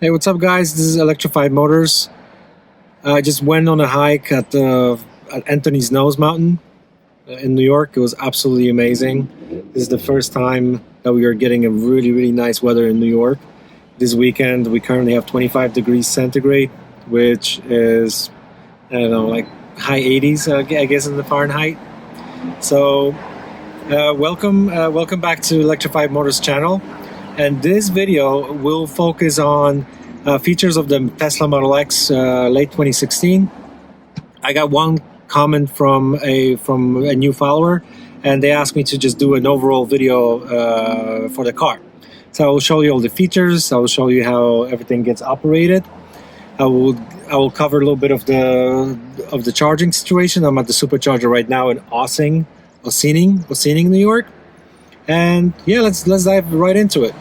Hey, what's up, guys? This is Electrified Motors. I just went on a hike at Anthony's Nose Mountain in New York. It was absolutely amazing. This is the first time that we are getting a really nice weather in New York. This weekend, we currently have 25 degrees centigrade, which is, I don't know, like high 80s, I guess, in the Fahrenheit. So, welcome back to Electrified Motors channel. And this video will focus on features of the Tesla Model X late 2016. I got one comment from a new follower, and they asked me to just do an overall video for the car. So I will show you all the features. I will show you how everything gets operated. I will cover a little bit of the charging situation. I'm at the supercharger right now in Ossining, New York. And yeah, let's dive right into it.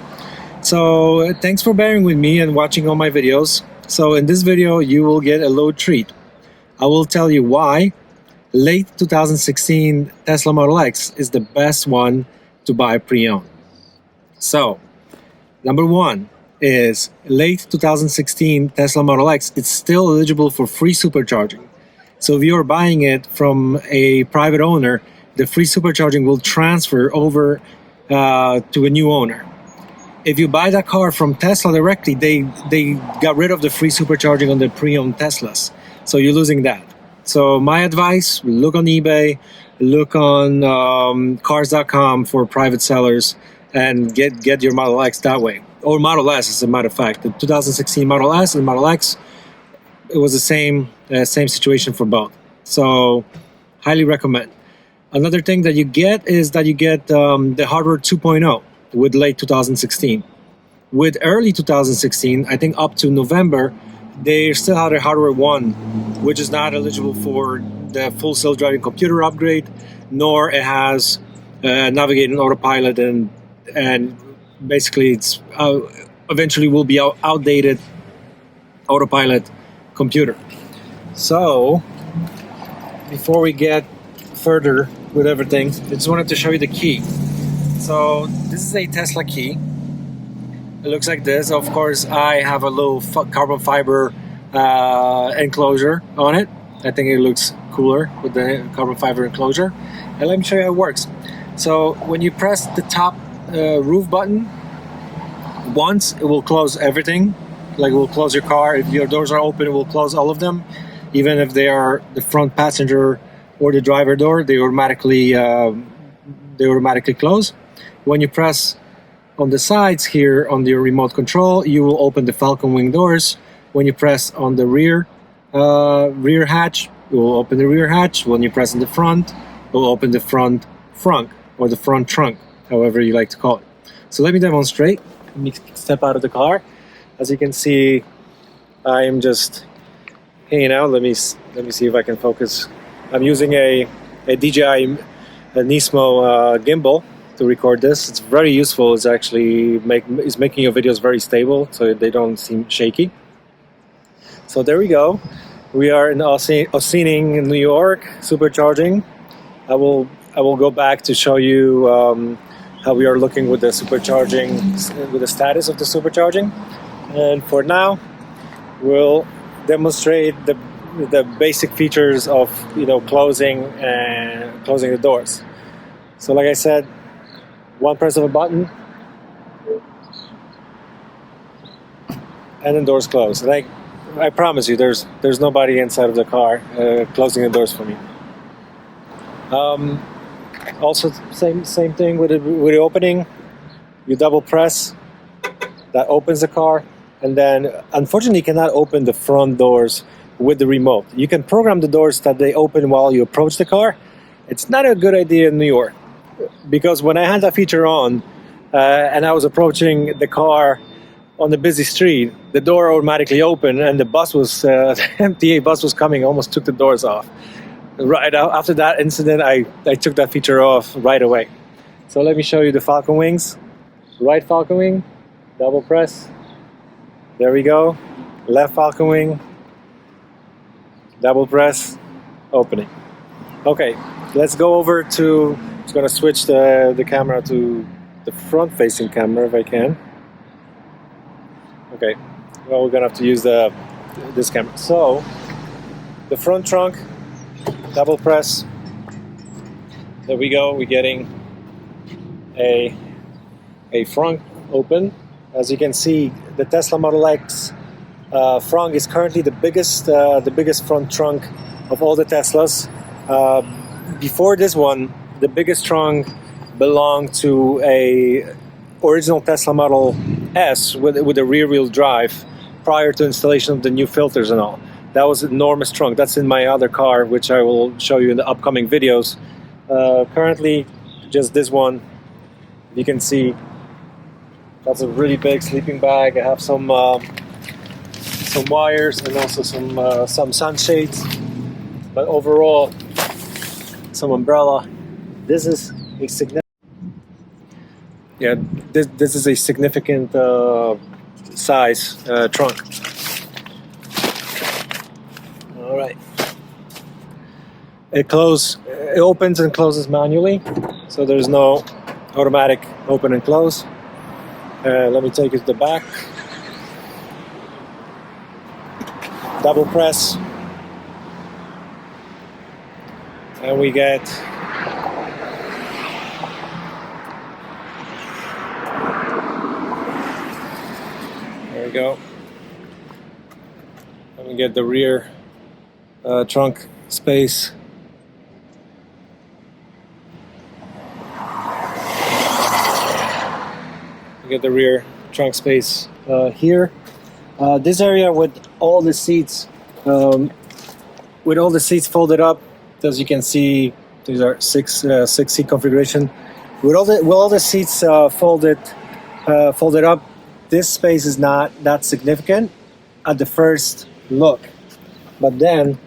So thanks for bearing with me and watching all my videos. So in this video, you will get a little treat. I will tell you why late 2016 Tesla Model X is the best one to buy pre-owned. So number one is late 2016 Tesla Model X. It's still eligible for free supercharging. So if you're buying it from a private owner, the free supercharging will transfer over to a new owner. If you buy that car from Tesla directly, they got rid of the free supercharging on the pre-owned Teslas. So you're losing that. So my advice, look on eBay, look on cars.com for private sellers, and get your Model X that way. Or Model S, as a matter of fact. The 2016 Model S and Model X, it was the same situation for both. So highly recommend. Another thing that you get is that you get the hardware 2.0 with late 2016. With early 2016, I think up to November, they still had a hardware 1, which is not eligible for the full self-driving computer upgrade, nor it has navigating autopilot, and basically it's eventually will be outdated autopilot computer. So before we get further with everything, I just wanted to show you the key. So this is a Tesla key. It looks like this. Of course, I have a little carbon fiber enclosure on it. I think it looks cooler with the carbon fiber enclosure. And let me show you how it works. So when you press the top roof button once, it will close everything. Like it will close your car. If your doors are open, it will close all of them. Even if they are the front passenger or the driver door, they automatically close. When you press on the sides here on your remote control, you will open the Falcon Wing doors. When you press on the rear hatch, it will open the rear hatch. When you press on the front, it will open the front or the front trunk, however you like to call it. So let me demonstrate. Let me step out of the car. As you can see, I am just hanging out. Let me see if I can focus. I'm using a DJI Nismo gimbal to record this. It's very useful. It's actually making your videos very stable, so they don't seem shaky. So there we go. We are in Ossining in New York, supercharging. I will go back to show you how we are looking with the supercharging, with the status of the supercharging. And for now, we'll demonstrate the basic features of closing the doors. So like I said, one press of a button and the doors close. Like I promise you, there's nobody inside of the car closing the doors for me. Also same thing with the opening. You double press, that opens the car, and then unfortunately you cannot open the front doors with the remote. You can program the doors that they open while you approach the car. It's not a good idea in New York, because when I had that feature on and I was approaching the car on the busy street, the door automatically opened and the bus was the MTA bus was coming, almost took the doors off. Right after that incident, I took that feature off right away. So let me show you the Falcon Wings. Right Falcon Wing, double press. There we go. Left Falcon Wing, double press, opening. Okay, let's go over to, I'm just gonna switch the camera to the front facing camera if I can. Okay, well, we're gonna have to use this camera. So the front trunk, double press. There we go. We're getting a front open. As you can see, the Tesla Model X front is currently the biggest front trunk of all the Teslas. Before this one, the biggest trunk belonged to a original Tesla Model S with a rear-wheel drive prior to installation of the new filters and all. That was an enormous trunk. That's in my other car, which I will show you in the upcoming videos. Currently, just this one. You can see that's a really big sleeping bag. I have some wires and also some sunshades. But overall, some umbrella. This is a significant. Yeah, this is a significant size trunk. All right. It opens and closes manually, so there's no automatic open and close. Let me take it to the back. Double press, and we get there we go. And we get the rear trunk space. Get the rear trunk space here. This area with all the seats, folded up, as you can see, these are six seat configuration. With all the seats folded up, this space is not that significant at the first look. But then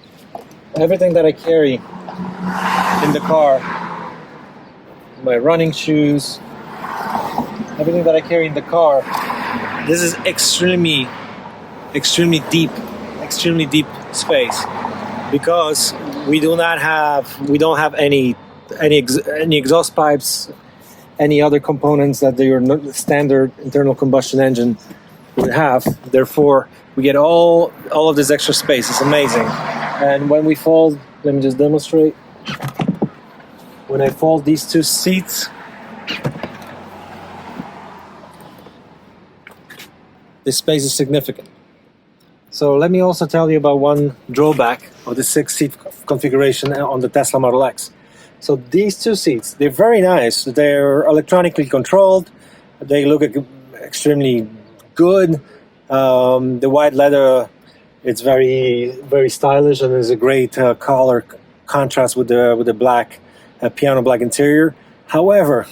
everything that I carry in the car, my running shoes, everything that I carry in the car, this is extremely deep space, because we don't have any exhaust pipes, any other components that your standard internal combustion engine would have. Therefore, we get all of this extra space. It's amazing. And when we fold, let me just demonstrate. When I fold these two seats, this space is significant. So let me also tell you about one drawback of the 6-seat configuration on the Tesla Model X. So these two seats, they're very nice. They're electronically controlled. They look extremely good. The white leather, it's very stylish, and there's a great color contrast with the black piano black interior. However,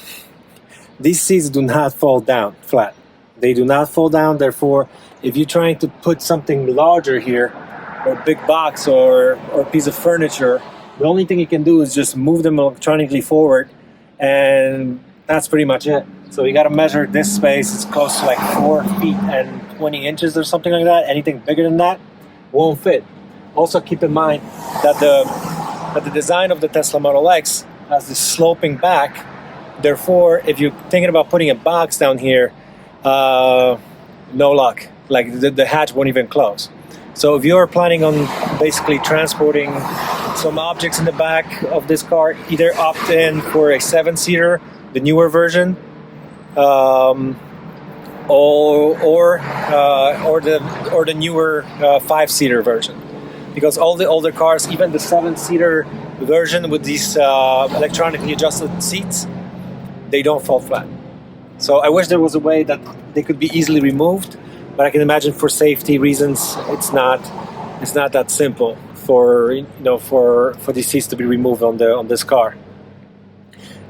these seats do not fold down flat. They do not fold down. Therefore, if you're trying to put something larger here, or a big box or a piece of furniture, the only thing you can do is just move them electronically forward, and that's pretty much it. So you got to measure this space. It's close to like 4 feet and 20 inches or something like that. Anything bigger than that won't fit. Also keep in mind that the design of the Tesla Model X has this sloping back. Therefore, if you're thinking about putting a box down here, no luck. Like the hatch won't even close. So if you're planning on basically transporting some objects in the back of this car, either opt in for a 7-seater, the newer version, or the newer 5-seater version. Because all the older cars, even the 7-seater version with these electronically adjusted seats, they don't fall flat. So I wish there was a way that they could be easily removed, but I can imagine for safety reasons, it's not that simple for these seats to be removed on this car.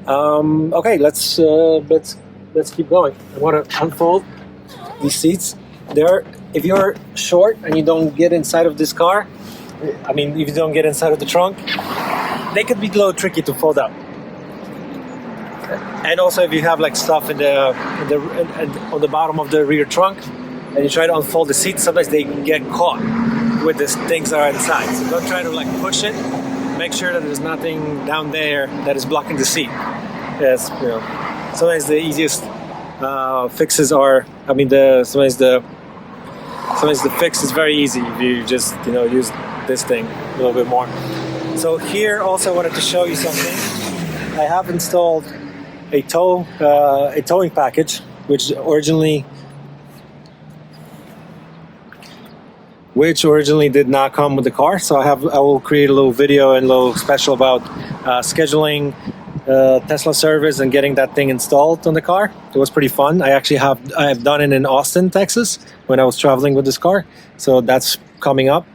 Okay, let's keep going. I want to unfold these seats. If you're short and you don't get inside of this car, if you don't get inside of the trunk, they could be a little tricky to fold out. And also, if you have like stuff on the bottom of the rear trunk, and you try to unfold the seat, sometimes they get caught with these things that are inside. So don't try to like push it. Make sure that there's nothing down there that is blocking the seat. Yes, sometimes the easiest fixes are, sometimes the Sometimes the fix is very easy if you just use this thing a little bit more. So here also I wanted to show you something. I have installed a towing package, which originally did not come with the car. So I will create a little video and a little special about scheduling Tesla service and getting that thing installed on the car. It was pretty fun. I have done it in Austin, Texas, when I was traveling with this car. So that's coming up.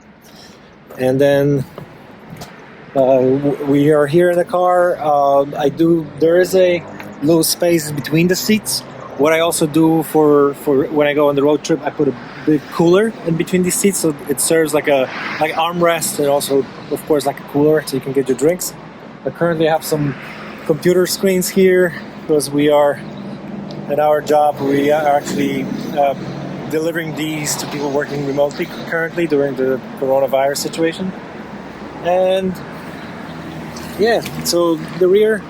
And then we are here in the car. There is a little space between the seats. What I also do for when I go on the road trip, I put a big cooler in between these seats, so it serves like armrest, and also, of course, like a cooler, so you can get your drinks. But currently, I have some computer screens here because we are at our job. We are actually delivering these to people working remotely currently during the coronavirus situation. And yeah, so the rear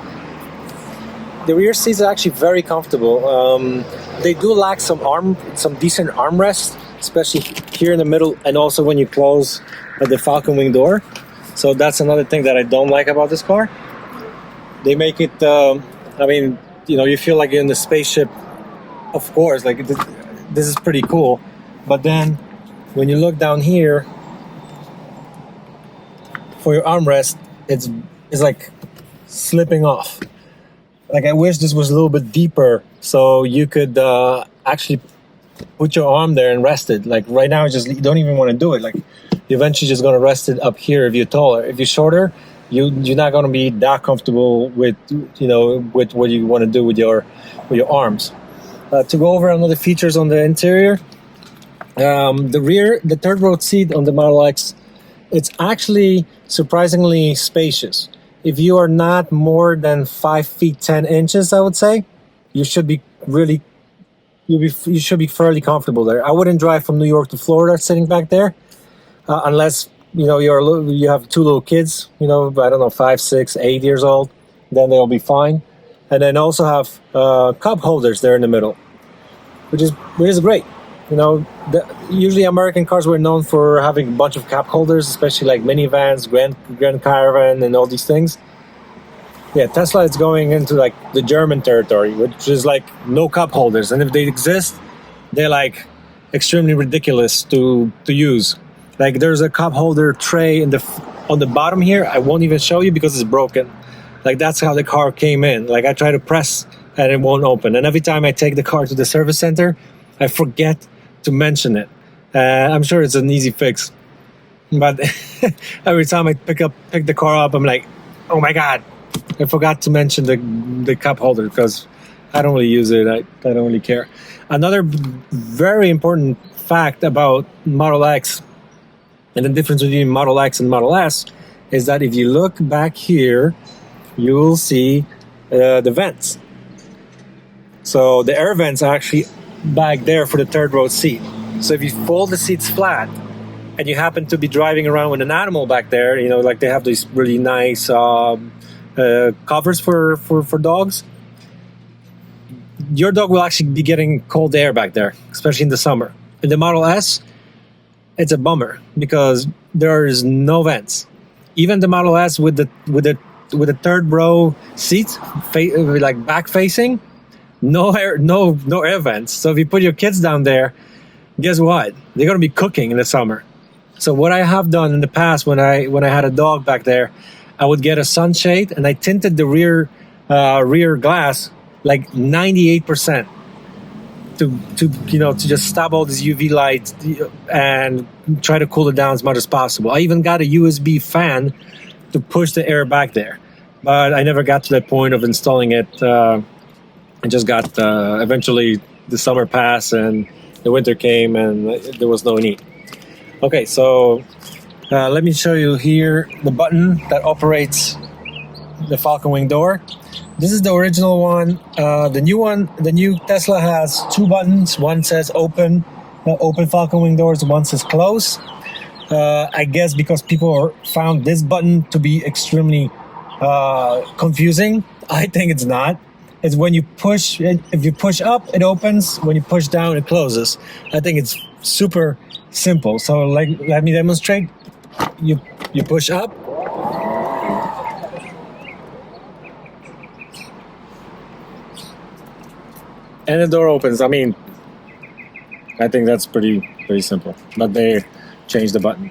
seats are actually very comfortable. They do lack some decent armrest, especially here in the middle, and also when you close the Falcon Wing door. So that's another thing that I don't like about this car. They make it, you feel like you're in the spaceship, of course, like this is pretty cool. But then when you look down here for your armrest, it's like slipping off. Like I wish this was a little bit deeper so you could actually put your arm there and rest it. Like right now, you don't even want to do it. Like you're eventually just going to rest it up here if you're taller. If you're shorter, you're not going to be that comfortable with with what you want to do with your arms. To go over another features on the interior, the third row seat on the Model X, it's actually surprisingly spacious. If you are not more than 5 feet 10 inches, I would say, you should be fairly comfortable there. I wouldn't drive from New York to Florida sitting back there, unless you have two little kids. I don't know, 5, 6, 8 years old. Then they'll be fine. And then also have cup holders there in the middle, which is great. Usually American cars were known for having a bunch of cup holders, especially like minivans, Grand Caravan, and all these things. Yeah, Tesla is going into like the German territory, which is like no cup holders, and if they exist, they're like extremely ridiculous to use. Like there's a cup holder tray on the bottom here. I won't even show you because it's broken. Like that's how the car came in. Like I try to press and it won't open, and every time I take the car to the service center, I forget to mention it. I'm sure it's an easy fix, but every time I pick the car up, I'm like, oh my god, I forgot to mention the cup holder because I don't really use it. I don't really care. Another very important fact about Model X and the difference between Model X and Model S is that if you look back here, you will see the vents. So the air vents are actually back there for the third row seat. So if you fold the seats flat and you happen to be driving around with an animal back there, like they have these really nice covers for dogs, your dog will actually be getting cold air back there, especially in the summer. In the Model S, it's a bummer because there is no vents. Even the Model S with the third row seats like back facing, no air vents. So if you put your kids down there, guess what? They're gonna be cooking in the summer. So what I have done in the past when I had a dog back there, I would get a sunshade and I tinted the rear glass like 98% to just stop all these UV light and try to cool it down as much as possible. I even got a USB fan to push the air back there, but I never got to that point of installing it. I just got eventually the summer passed and the winter came and there was no need. Okay, so let me show you here the button that operates the Falcon Wing door. This is the original one. The new Tesla has two buttons. One says open Falcon Wing doors. One says close. I guess because people found this button to be extremely confusing. I think it's not. It's when you push. If you push up, it opens. When you push down, it closes. I think it's super simple. So like, let me demonstrate. You push up. And the door opens. I mean, I think that's pretty simple. But they changed the button.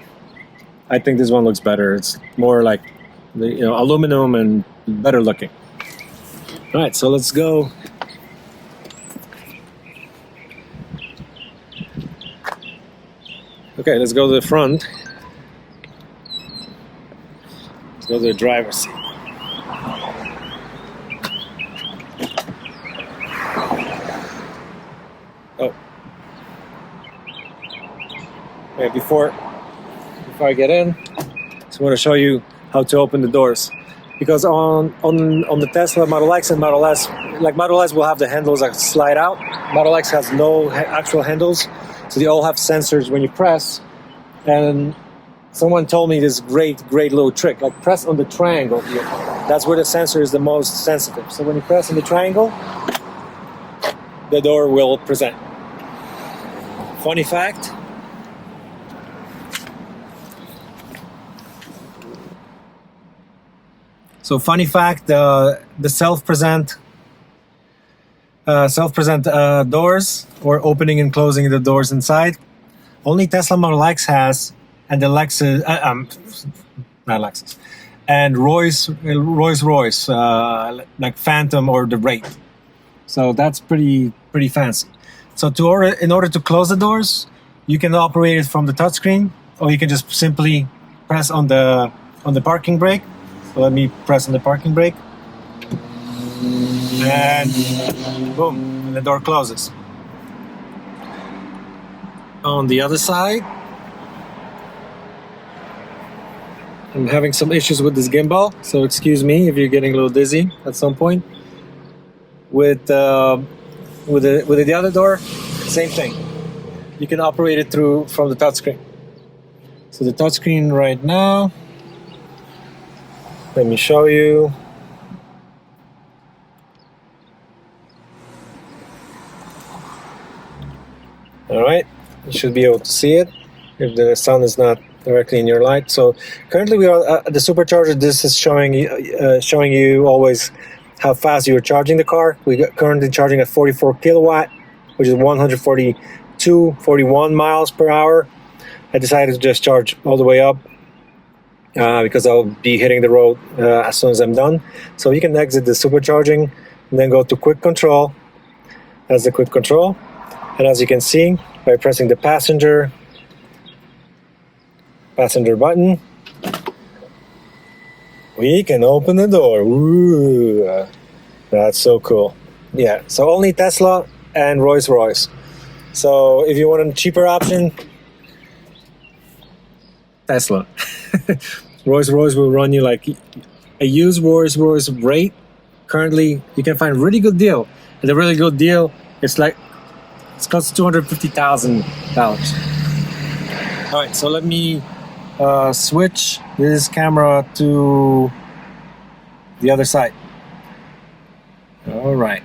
I think this one looks better. It's more like the aluminum and better looking. All right, so let's go. Okay, let's go to the front. Let's go to the driver's seat. Oh. Okay, before I get in, just want to show you how to open the doors. Because on the Tesla Model X and Model S, like Model S will have the handles that slide out. Model X has no actual handles, so they all have sensors when you press. And someone told me this great little trick, like press on the triangle here. That's where the sensor is the most sensitive. So when you press on the triangle, the door will present. Funny fact. So funny fact, the self-present doors, or opening and closing the doors inside, only Tesla Model X has, and the Lexus, not Lexus, and Rolls-Royce, like Phantom or the Wraith. So that's pretty fancy. So in order to close the doors, you can operate it from the touchscreen, or you can just simply press on the parking brake. So let me press on the parking brake, and boom, and the door closes. On the other side, I'm having some issues with this gimbal, so excuse me if you're getting a little dizzy at some point. With the other door, same thing. You can operate it from the touchscreen. So the touchscreen right now, let me show you. All right, you should be able to see it if the sun is not directly in your light. So currently we are at the supercharger. This is showing you always how fast you're charging the car. We're currently charging at 44 kilowatt, which is 41 miles per hour. I decided to just charge all the way up because I'll be hitting the road as soon as I'm done. So you can exit the supercharging and then go to quick control. That's the quick control. And as you can see, by pressing the passenger button, we can open the door. Ooh, that's so cool. Yeah, so only Tesla and Rolls-Royce. So if you want a cheaper option, Tesla. Rolls-Royce will run you like a used Rolls-Royce Wraith. Currently, you can find a really good deal. And the really good deal, it's costs $250,000. All right, so let me switch this camera to the other side. All right.